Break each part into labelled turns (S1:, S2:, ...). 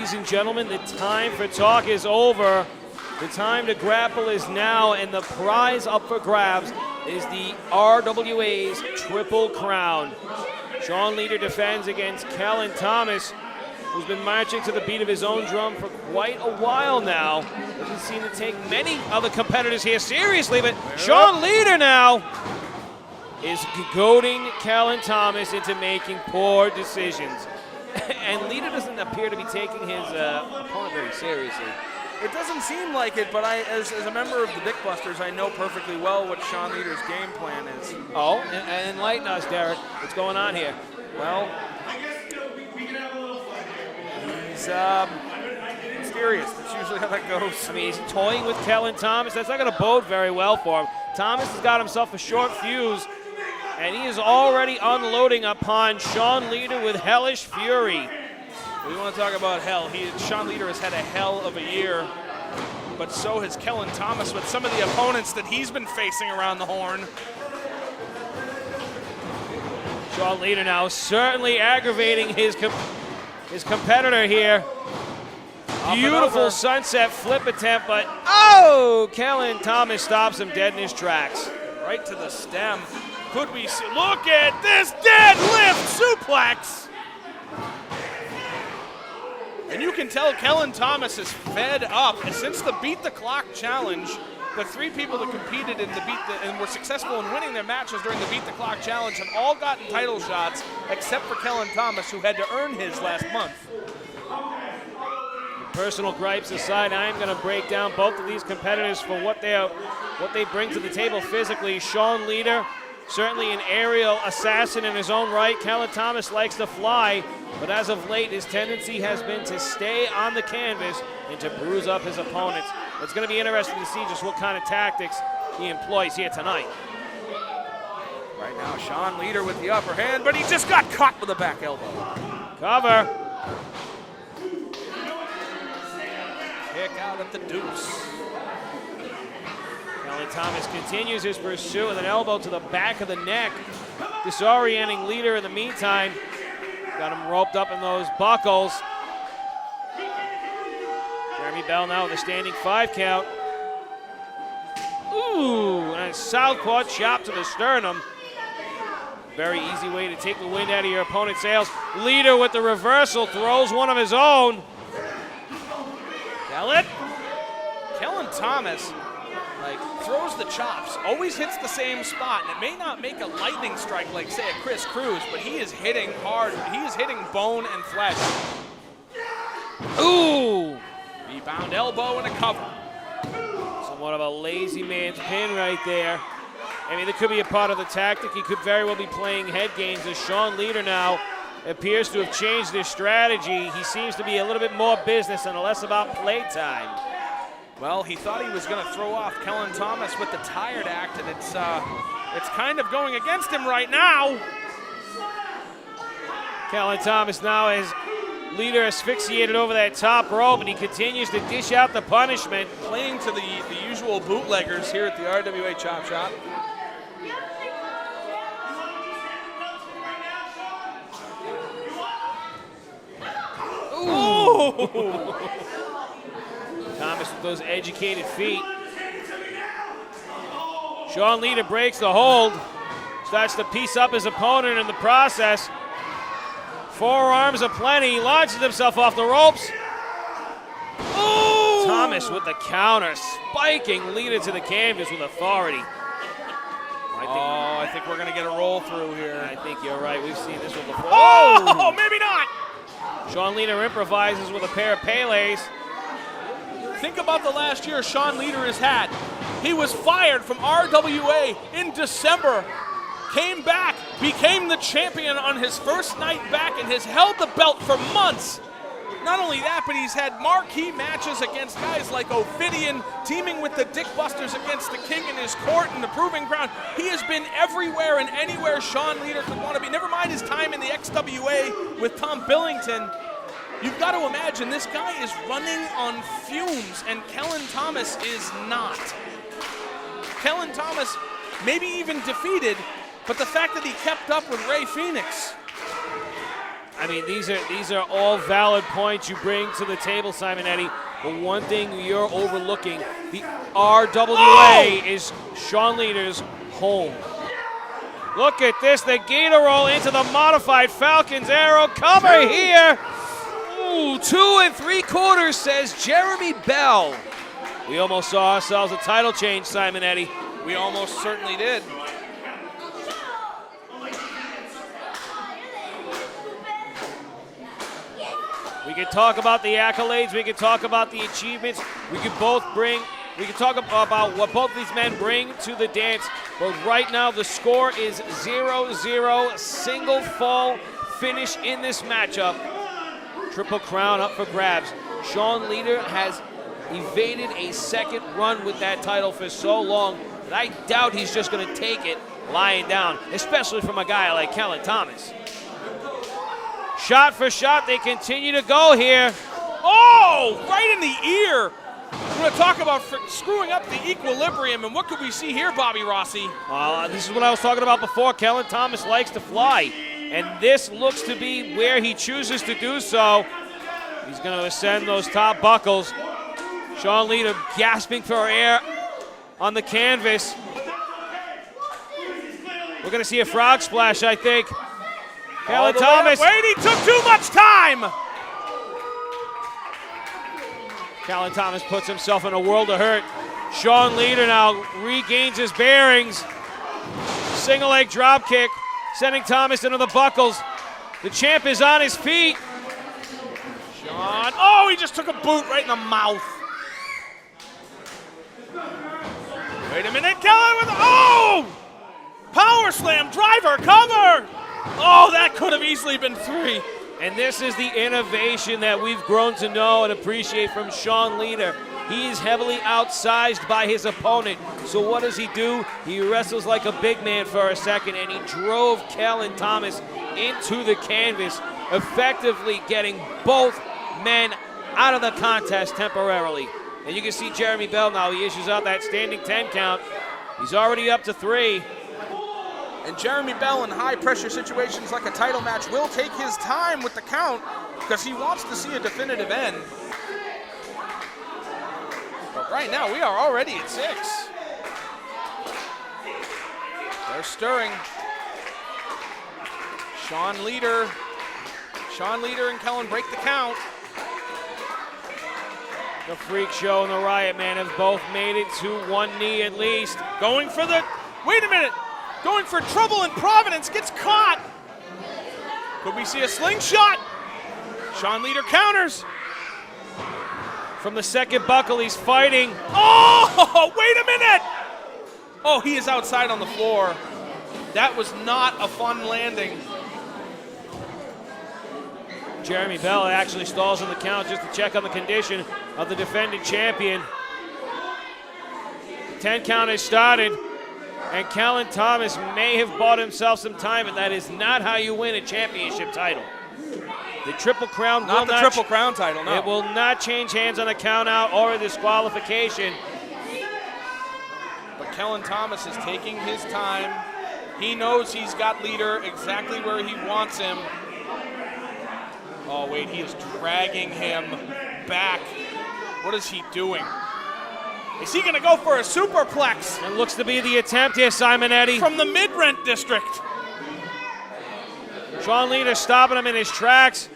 S1: Ladies and gentlemen, the time for talk is over. The time to grapple is now, and the prize up for grabs is the RWA's Triple Crown. Sean Leiter defends against Kellan Thomas, who's been marching to the beat of his own drum for quite a while now. Doesn't seem to take many other competitors here seriously, but Sean Leiter now is goading Kellan Thomas into making poor decisions. And Leiter doesn't appear to be taking his opponent very seriously.
S2: It doesn't seem like it, but as a member of the Dick Busters, I know perfectly well what Sean Leiter's game plan is.
S1: Oh, and enlighten us, Derek. What's going on here?
S2: Well, he's mysterious. That's usually how that goes.
S1: I mean, he's toying with Kellan Thomas. That's not going to bode very well for him. Thomas has got himself a short fuse, and he is already unloading upon Sean Leiter with hellish fury.
S2: We want to talk about hell. Sean Leiter has had a hell of a year, but so has Kellan Thomas with some of the opponents that he's been facing around the horn.
S1: Sean Leiter now certainly aggravating his competitor here. Beautiful sunset flip attempt, but oh! Kellan Thomas stops him dead in his tracks.
S2: Right to the stem. Could we see? Look at this deadlift suplex! And you can tell Kellan Thomas is fed up. And since the Beat the Clock challenge, the three people that competed in and were successful in winning their matches during the Beat the Clock challenge have all gotten title shots, except for Kellan Thomas, who had to earn his last month.
S1: Personal gripes aside, I am going to break down both of these competitors for what they bring to the table physically. Sean Leiter, certainly an aerial assassin in his own right. Kellan Thomas likes to fly, but as of late, his tendency has been to stay on the canvas and to bruise up his opponents. It's going to be interesting to see just what kind of tactics he employs here tonight.
S2: Right now, Sean Leiter with the upper hand, but he just got caught with a back elbow.
S1: Cover.
S2: Kick out at the deuce.
S1: Kellan Thomas continues his pursuit with an elbow to the back of the neck, disorienting Leiter in the meantime. Got him roped up in those buckles. Jeremy Bell now with a standing 5 count. Ooh, and a southpaw chop to the sternum. Very easy way to take the wind out of your opponent's sails. Leiter with the reversal throws one of his own.
S2: Kellan Thomas throws the chops, always hits the same spot, and it may not make a lightning strike like, say, a Chris Cruz, but he is hitting hard. He is hitting bone and flesh.
S1: Ooh!
S2: Rebound elbow and a cover.
S1: Somewhat of a lazy man's pin right there. I mean, that could be a part of the tactic. He could very well be playing head games as Sean Leiter now appears to have changed his strategy. He seems to be a little bit more business and less about playtime.
S2: Well, he thought he was going to throw off Kellan Thomas with the tired act, and it's kind of going against him right now.
S1: Kellan Thomas now has Leiter asphyxiated over that top rope, and he continues to dish out the punishment.
S2: Playing to the usual bootleggers here at the RWA Chop Shop.
S1: Ooh! Thomas with those educated feet. Sean Leiter breaks the hold. Starts to piece up his opponent in the process. Forearms aplenty. He launches himself off the ropes. Ooh! Thomas with the counter, spiking Leiter to the canvas with authority.
S2: I think we're going to get a roll through here.
S1: I think you're right. We've seen this one before.
S2: Oh, maybe not.
S1: Sean Leiter improvises with a pair of Pele's.
S2: Think about the last year Sean Leiter has had. He was fired from RWA in December, came back, became the champion on his first night back, and has held the belt for months. Not only that, but he's had marquee matches against guys like Ophidian, teaming with the Dick Busters against the King in his court and the Proving Ground. He has been everywhere and anywhere Sean Leiter could want to be. Never mind his time in the XWA with Tom Billington. You've got to imagine this guy is running on fumes, and Kellan Thomas is not. Kellan Thomas maybe even defeated, but the fact that he kept up with Ray Phoenix.
S1: I mean, these are all valid points you bring to the table, Simon Eddy. But one thing you're overlooking, the RWA is Sean Leiter's home. Look at this, the gator roll into the modified Falcons arrow cover here. Ooh, 2 3/4, says Jeremy Bell. We almost saw ourselves a title change, Simon Eddy.
S2: We almost certainly did.
S1: We can talk about the accolades, we can talk about the achievements, we can talk about what both these men bring to the dance, but right now the score is 0-0, single fall finish in this matchup. Triple Crown up for grabs. Sean Leiter has evaded a second run with that title for so long that I doubt he's just going to take it lying down, especially from a guy like Kellan Thomas. Shot for shot, they continue to go here.
S2: Oh, right in the ear. We're going to talk about screwing up the equilibrium, and what could we see here, Bobby Rossi?
S1: This is what I was talking about before. Kellan Thomas likes to fly, and this looks to be where he chooses to do so. He's going to ascend those top buckles. Sean Leiter gasping for air on the canvas. We're going to see a frog splash, I think. Kellan Thomas.
S2: Wait, he took too much time.
S1: Kellan Thomas puts himself in a world of hurt. Sean Leiter now regains his bearings. Single leg drop kick, sending Thomas into the buckles. The champ is on his feet.
S2: Sean, oh, he just took a boot right in the mouth. Wait a minute, Kellan with, oh! Power slam, driver, cover! Oh, that could have easily been 3.
S1: And this is the innovation that we've grown to know and appreciate from Sean Leiter. He is heavily outsized by his opponent. So what does he do? He wrestles like a big man for a second, and he drove Kellan Thomas into the canvas, effectively getting both men out of the contest temporarily. And you can see Jeremy Bell now. He issues out that standing 10 count. He's already up to 3.
S2: And Jeremy Bell in high-pressure situations like a title match will take his time with the count because he wants to see a definitive end. But right now, we are already at 6. They're stirring. Sean Leiter and Kellan break the count.
S1: The Freak Show and the Riot Man have both made it to one knee at least.
S2: Going for the, wait a minute. Going for trouble in Providence, gets caught. Could we see a slingshot? Sean Leiter counters.
S1: From the second buckle, he's fighting.
S2: Oh, wait a minute. Oh, he is outside on the floor. That was not a fun landing.
S1: Jeremy Bell actually stalls on the count just to check on the condition of the defending champion. 10 count has started. And Kellan Thomas may have bought himself some time, and that is not how you win a championship title. The Triple Crown
S2: not the Triple Crown title, no.
S1: It will not change hands on a count out or a disqualification.
S2: But Kellan Thomas is taking his time. He knows he's got Leiter exactly where he wants him. Oh, wait, he is dragging him back. What is he doing? Is he going to go for a superplex?
S1: It looks to be the attempt here, Simon Eddy.
S2: From the mid-rent district.
S1: Sean Leiter stopping him in his tracks.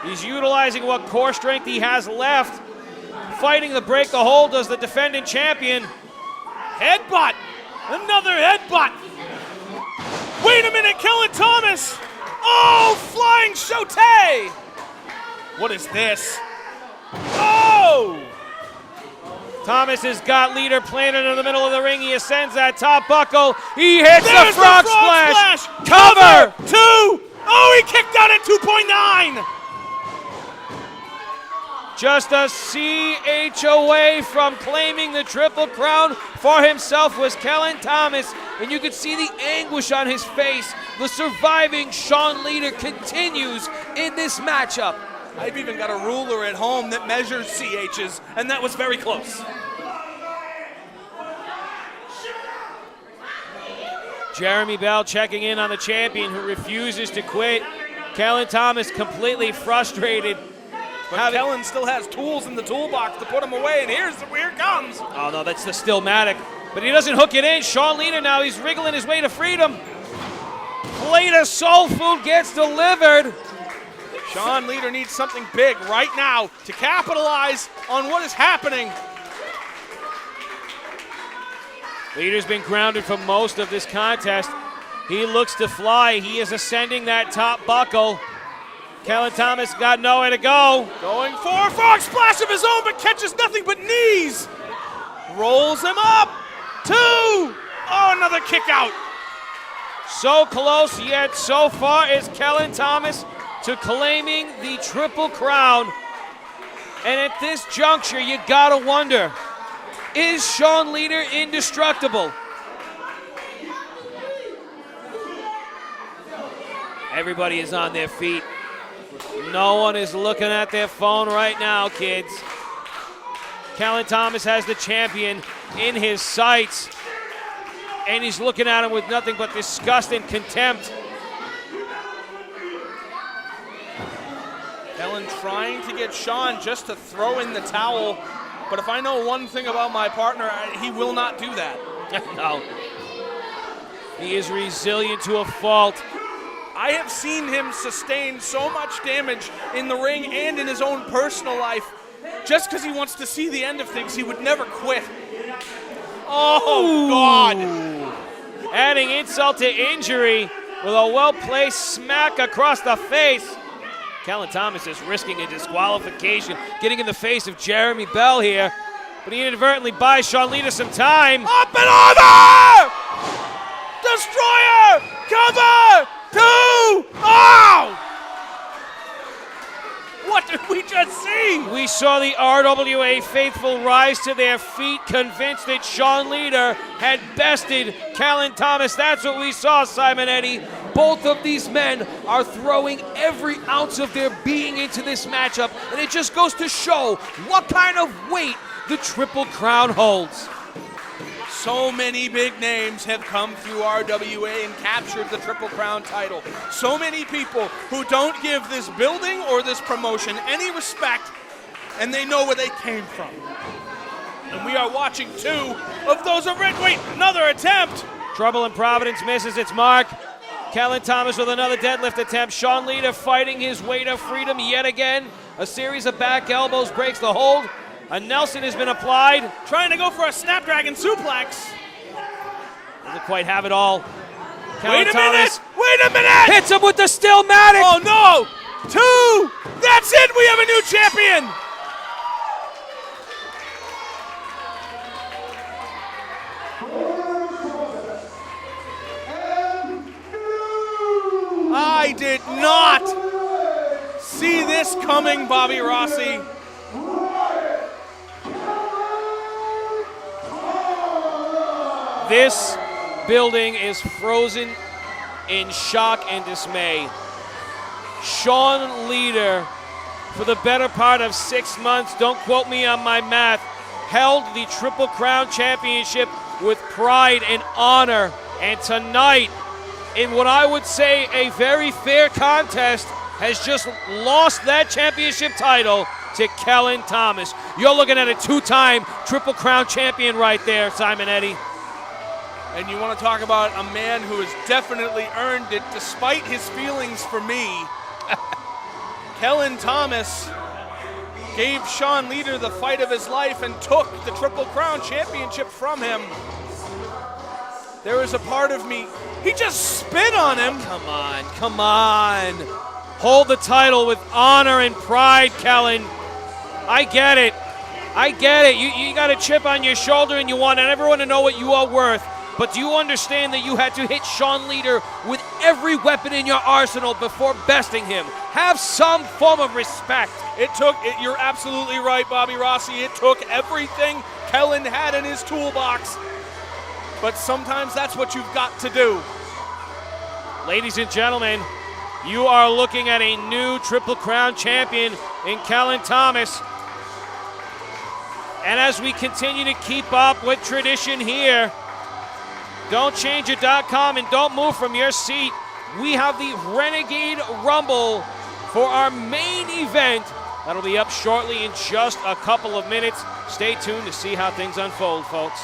S1: He's utilizing what core strength he has left. Fighting to break the hold does the defending champion.
S2: Headbutt. Another headbutt. Wait a minute, Kellan Thomas. Oh, flying shote. What is this? Oh!
S1: Thomas has got Leiter planted in the middle of the ring. He ascends that top buckle. He hits the frog splash. Cover!
S2: 2. Oh, he kicked out at 2.9.
S1: Just a CH away from claiming the Triple Crown for himself was Kellan Thomas. And you can see the anguish on his face. The surviving Sean Leiter continues in this matchup.
S2: I've even got a ruler at home that measures CHs, and that was very close.
S1: Jeremy Bell checking in on the champion who refuses to quit. Kellan Thomas completely frustrated.
S2: But Kellan still has tools in the toolbox to put him away, and here it comes.
S1: Oh, no, that's the Stillmatic. But he doesn't hook it in. Sean Leiter now, he's wriggling his way to freedom. Plate of soul food gets delivered.
S2: Sean Leiter needs something big right now to capitalize on what is happening.
S1: Leiter's been grounded for most of this contest. He looks to fly. He is ascending that top buckle. Kellan Thomas got nowhere to go.
S2: Going for a frog splash of his own, but catches nothing but knees. Rolls him up. 2. Oh, another kick out.
S1: So close, yet so far is Kellan Thomas to claiming the Triple Crown. And at this juncture, you gotta wonder, is Sean Leiter indestructible? Everybody is on their feet. No one is looking at their phone right now, kids. Kellan Thomas has the champion in his sights, and he's looking at him with nothing but disgust and contempt.
S2: Kellan trying to get Sean just to throw in the towel, but if I know one thing about my partner, he will not do that.
S1: No. He is resilient to a fault.
S2: I have seen him sustain so much damage in the ring and in his own personal life. Just because he wants to see the end of things, he would never quit. Oh, God.
S1: Adding insult to injury with a well-placed smack across the face. Kellan Thomas is risking a disqualification, getting in the face of Jeremy Bell here. But he inadvertently buys Sean Leiter some time.
S2: Up and over! Destroyer! Cover! 2! Oh! What did we just see?
S1: We saw the RWA faithful rise to their feet, convinced that Sean Leiter had bested Kellan Thomas. That's what we saw, Simon Eddy. Both of these men are throwing every ounce of their being into this matchup, and it just goes to show what kind of weight the Triple Crown holds.
S2: So many big names have come through RWA and captured the Triple Crown title. So many people who don't give this building or this promotion any respect, and they know where they came from. And we are watching 2 of those wait, another attempt.
S1: Trouble in Providence misses its mark. Kellan Thomas with another deadlift attempt. Sean Leiter fighting his way to freedom yet again. A series of back elbows breaks the hold. A Nelson has been applied.
S2: Trying to go for a Snapdragon suplex.
S1: Doesn't quite have it all.
S2: Wait a minute!
S1: Hits him with the Stillmatic.
S2: Oh no! 2! That's it! We have a new champion! I did not see this coming, Bobby Rossi.
S1: This building is frozen in shock and dismay. Sean Leiter, for the better part of 6 months, don't quote me on my math, held the Triple Crown Championship with pride and honor. And tonight, in what I would say a very fair contest, has just lost that championship title to Kellan Thomas. You're looking at a 2-time Triple Crown champion right there, Simon Eddy.
S2: And you want to talk about a man who has definitely earned it despite his feelings for me. Kellan Thomas gave Sean Leiter the fight of his life and took the Triple Crown Championship from him. There was a part of me, he just spit on him.
S1: Come on. Hold the title with honor and pride, Kellan. I get it. You got a chip on your shoulder and you want everyone to know what you are worth. But do you understand that you had to hit Sean Leiter with every weapon in your arsenal before besting him? Have some form of respect.
S2: You're absolutely right, Bobby Rossi. It took everything Kellan had in his toolbox. But sometimes that's what you've got to do.
S1: Ladies and gentlemen, you are looking at a new Triple Crown champion in Kellan Thomas. And as we continue to keep up with tradition here, don't change it.com and don't move from your seat. we have the Renegade Rumble for our main event. That'll be up shortly in just a couple of minutes. Stay tuned to see how things unfold, folks.